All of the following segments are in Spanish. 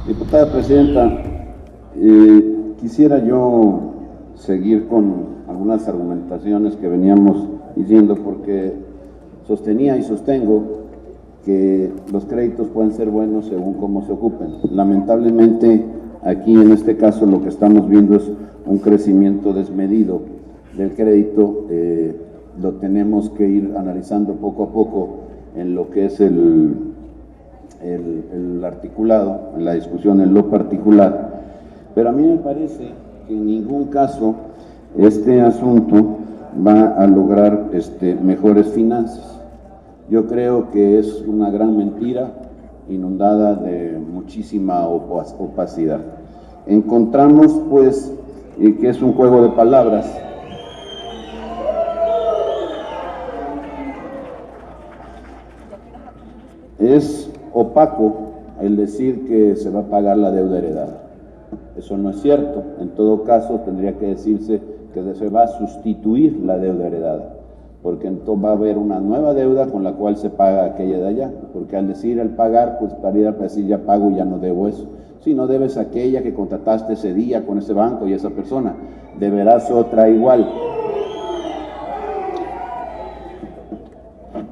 Diputada Presidenta, quisiera yo seguir con algunas argumentaciones que veníamos diciendo, porque sostenía y sostengo que los créditos pueden ser buenos según cómo se ocupen. Lamentablemente, aquí en este caso lo que estamos viendo es un crecimiento desmedido del crédito. Lo tenemos que ir analizando poco a poco en lo que es el articulado, en la discusión en lo particular, pero a mí me parece que en ningún caso este asunto va a lograr mejores finanzas. Yo creo que es una gran mentira inundada de muchísima opacidad. Encontramos pues que es un juego de palabras. Es opaco el decir que se va a pagar la deuda heredada. Eso no es cierto. En todo caso, tendría que decirse que se va a sustituir la deuda heredada, porque entonces va a haber una nueva deuda con la cual se paga aquella de allá, porque al decir el pagar, pues para ir a decir ya pago y ya no debo eso. Si no debes aquella que contrataste ese día con ese banco y esa persona, deberás otra igual.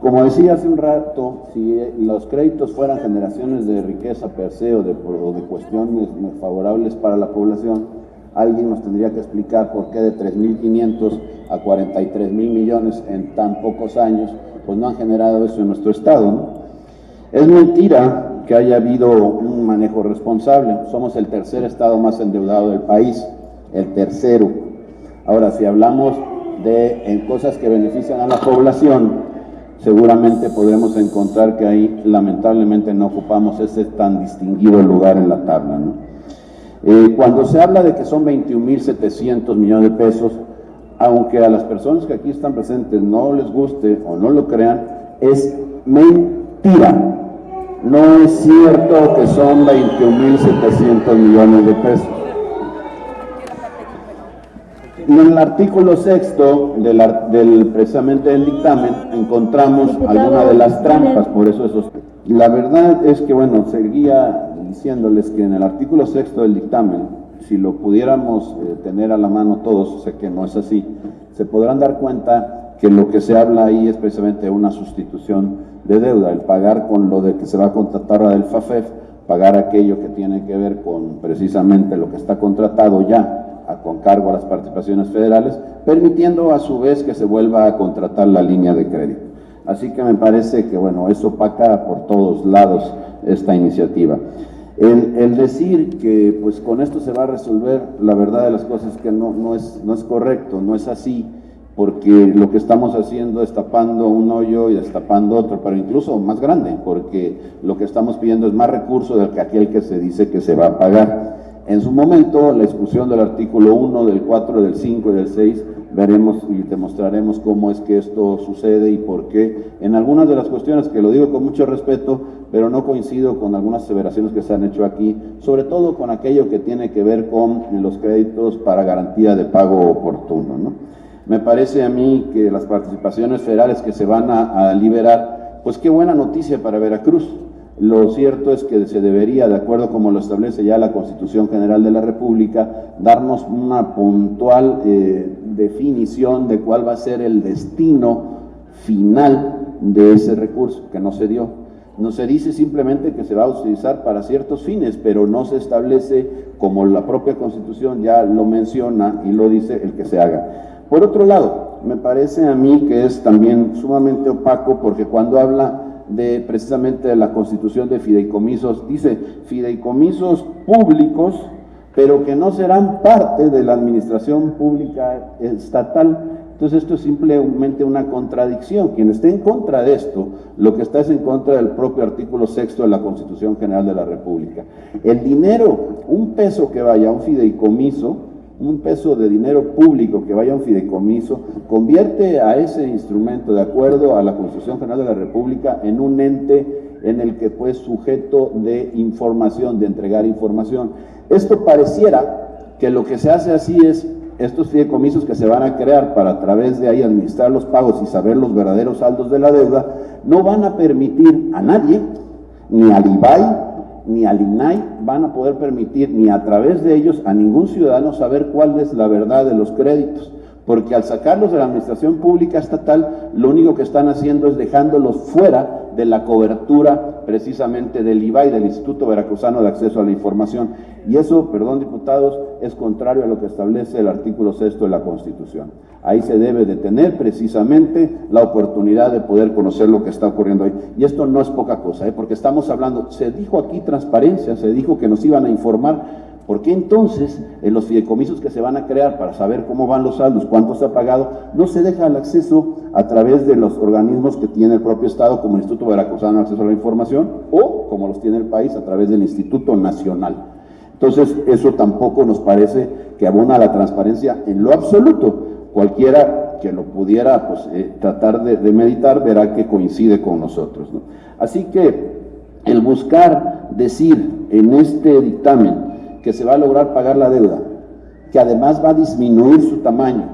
Como decía hace un rato, si los créditos fueran generaciones de riqueza per se o de cuestiones favorables para la población, alguien nos tendría que explicar por qué de 3.500 a 43.000 millones en tan pocos años, pues no han generado eso en nuestro estado, ¿no? Es mentira que haya habido un manejo responsable. Somos el tercer estado más endeudado del país, el tercero. Ahora, si hablamos de cosas que benefician a la población, seguramente podremos encontrar que ahí lamentablemente no ocupamos ese tan distinguido lugar en la tabla, ¿no? Cuando se habla de que son 21.700 millones de pesos, aunque a las personas que aquí están presentes no les guste o no lo crean, es mentira. No es cierto que son 21.700 millones de pesos. Y en el artículo 6 precisamente del dictamen encontramos alguna de las trampas, por eso la verdad es que, bueno, seguía diciéndoles que en el artículo 6 del dictamen, si lo pudiéramos tener a la mano todos, sé que no es así, se podrán dar cuenta que lo que se habla ahí es precisamente una sustitución de deuda, el pagar con lo de que se va a contratar a del FAFEF, pagar aquello que tiene que ver con precisamente lo que está contratado ya, con cargo a las participaciones federales, permitiendo a su vez que se vuelva a contratar la línea de crédito. Así que me parece que, bueno, eso opaca por todos lados esta iniciativa. El decir que pues con esto se va a resolver, la verdad de las cosas es que no es correcto, no es así, porque lo que estamos haciendo es tapando un hoyo y destapando otro, pero incluso más grande, porque lo que estamos pidiendo es más recursos del que aquel que se dice que se va a pagar. En su momento, la discusión del artículo 1, del 4, del 5 y del 6, veremos y demostraremos cómo es que esto sucede y por qué. En algunas de las cuestiones, que lo digo con mucho respeto, pero no coincido con algunas aseveraciones que se han hecho aquí, sobre todo con aquello que tiene que ver con los créditos para garantía de pago oportuno, ¿no? Me parece a mí que las participaciones federales que se van a liberar, pues qué buena noticia para Veracruz. Lo cierto es que se debería, de acuerdo como lo establece ya la Constitución General de la República, darnos una puntual definición de cuál va a ser el destino final de ese recurso, que no se dio. No se dice simplemente que se va a utilizar para ciertos fines, pero no se establece, como la propia Constitución ya lo menciona y lo dice, el que se haga. Por otro lado, me parece a mí que es también sumamente opaco, porque cuando habla precisamente de la constitución de fideicomisos, dice fideicomisos públicos, pero que no serán parte de la administración pública estatal. Entonces esto es simplemente una contradicción. Quien esté en contra de esto, lo que está es en contra del propio artículo 6 de la Constitución General de la República. El dinero, un peso que vaya a un fideicomiso, un peso de dinero público que vaya a un fideicomiso, convierte a ese instrumento, de acuerdo a la Constitución General de la República, en un ente en el que pues sujeto de información, de entregar información. Esto pareciera que lo que se hace así es, estos fideicomisos que se van a crear para a través de ahí administrar los pagos y saber los verdaderos saldos de la deuda, no van a permitir a nadie, ni al IBAI, ni al INAI van a poder permitir, ni a través de ellos, a ningún ciudadano saber cuál es la verdad de los créditos, porque al sacarlos de la administración pública estatal, lo único que están haciendo es dejándolos fuera de la cobertura precisamente del IVAI, del Instituto Veracruzano de Acceso a la Información. Y eso, perdón diputados, es contrario a lo que establece el artículo 6 de la Constitución. Ahí se debe de tener precisamente la oportunidad de poder conocer lo que está ocurriendo ahí. Y esto no es poca cosa, porque estamos hablando, se dijo aquí transparencia, se dijo que nos iban a informar. ¿Por qué entonces en los fideicomisos que se van a crear para saber cómo van los saldos, cuánto se ha pagado, no se deja el acceso a través de los organismos que tiene el propio Estado, como el Instituto Veracruzano de Acceso a la Información, o como los tiene el país a través del Instituto Nacional? Entonces, eso tampoco nos parece que abona a la transparencia en lo absoluto. Cualquiera que lo pudiera pues, tratar de meditar verá que coincide con nosotros, ¿no? Así que el buscar decir en este dictamen que se va a lograr pagar la deuda, que además va a disminuir su tamaño,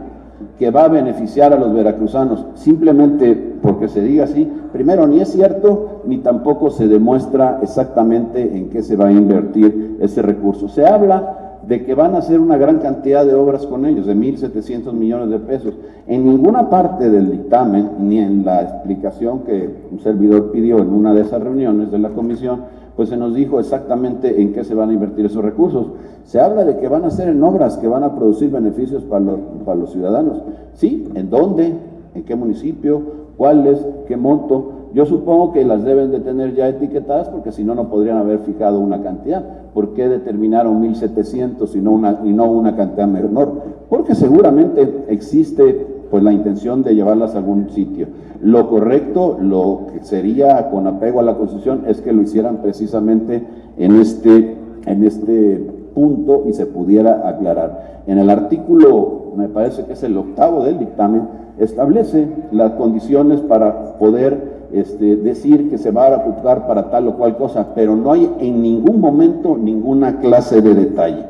que va a beneficiar a los veracruzanos, simplemente porque se diga así, primero ni es cierto, ni tampoco se demuestra exactamente en qué se va a invertir ese recurso. Se habla de que van a hacer una gran cantidad de obras con ellos, de 1.700 millones de pesos. En ninguna parte del dictamen, ni en la explicación que un servidor pidió en una de esas reuniones de la comisión, pues se nos dijo exactamente en qué se van a invertir esos recursos. Se habla de que van a ser en obras que van a producir beneficios para los ciudadanos. ¿Sí? ¿En dónde? ¿En qué municipio? ¿Cuáles? ¿Qué monto? Yo supongo que las deben de tener ya etiquetadas, porque si no, no podrían haber fijado una cantidad. ¿Por qué determinaron 1.700 y no una cantidad menor? Porque seguramente existe pues la intención de llevarlas a algún sitio. Lo correcto, lo que sería con apego a la Constitución, es que lo hicieran precisamente en este punto y se pudiera aclarar. En el artículo, me parece que es el 8º del dictamen, establece las condiciones para poder decir que se va a ocupar para tal o cual cosa, pero no hay en ningún momento ninguna clase de detalle.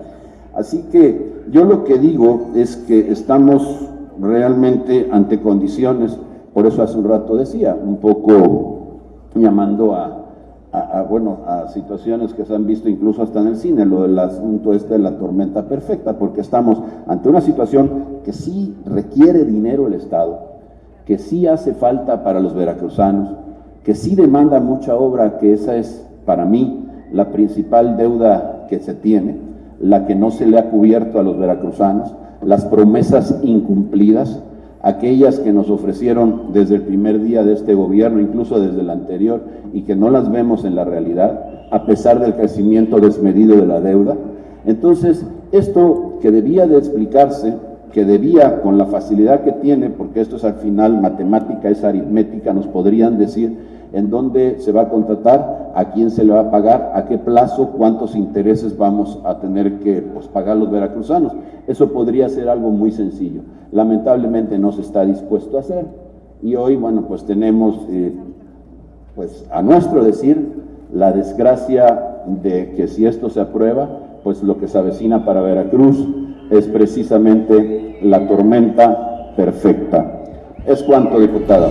Así que yo lo que digo es que estamos realmente ante condiciones, por eso hace un rato decía, un poco llamando a situaciones que se han visto incluso hasta en el cine, lo del asunto de la tormenta perfecta, porque estamos ante una situación que sí requiere dinero el Estado, que sí hace falta para los veracruzanos, que sí demanda mucha obra, que esa es para mí la principal deuda que se tiene, la que no se le ha cubierto a los veracruzanos, las promesas incumplidas, aquellas que nos ofrecieron desde el primer día de este gobierno, incluso desde el anterior, y que no las vemos en la realidad, a pesar del crecimiento desmedido de la deuda. Entonces, esto que debía de explicarse, que debía, con la facilidad que tiene, porque esto es al final matemática, es aritmética, nos podrían decir en dónde se va a contratar, a quién se le va a pagar, a qué plazo, cuántos intereses vamos a tener que pagar los veracruzanos. Eso podría ser algo muy sencillo. Lamentablemente no se está dispuesto a hacer, y hoy, bueno, pues tenemos, pues a nuestro decir, la desgracia de que si esto se aprueba, pues lo que se avecina para Veracruz es precisamente la tormenta perfecta. Es cuanto, diputada.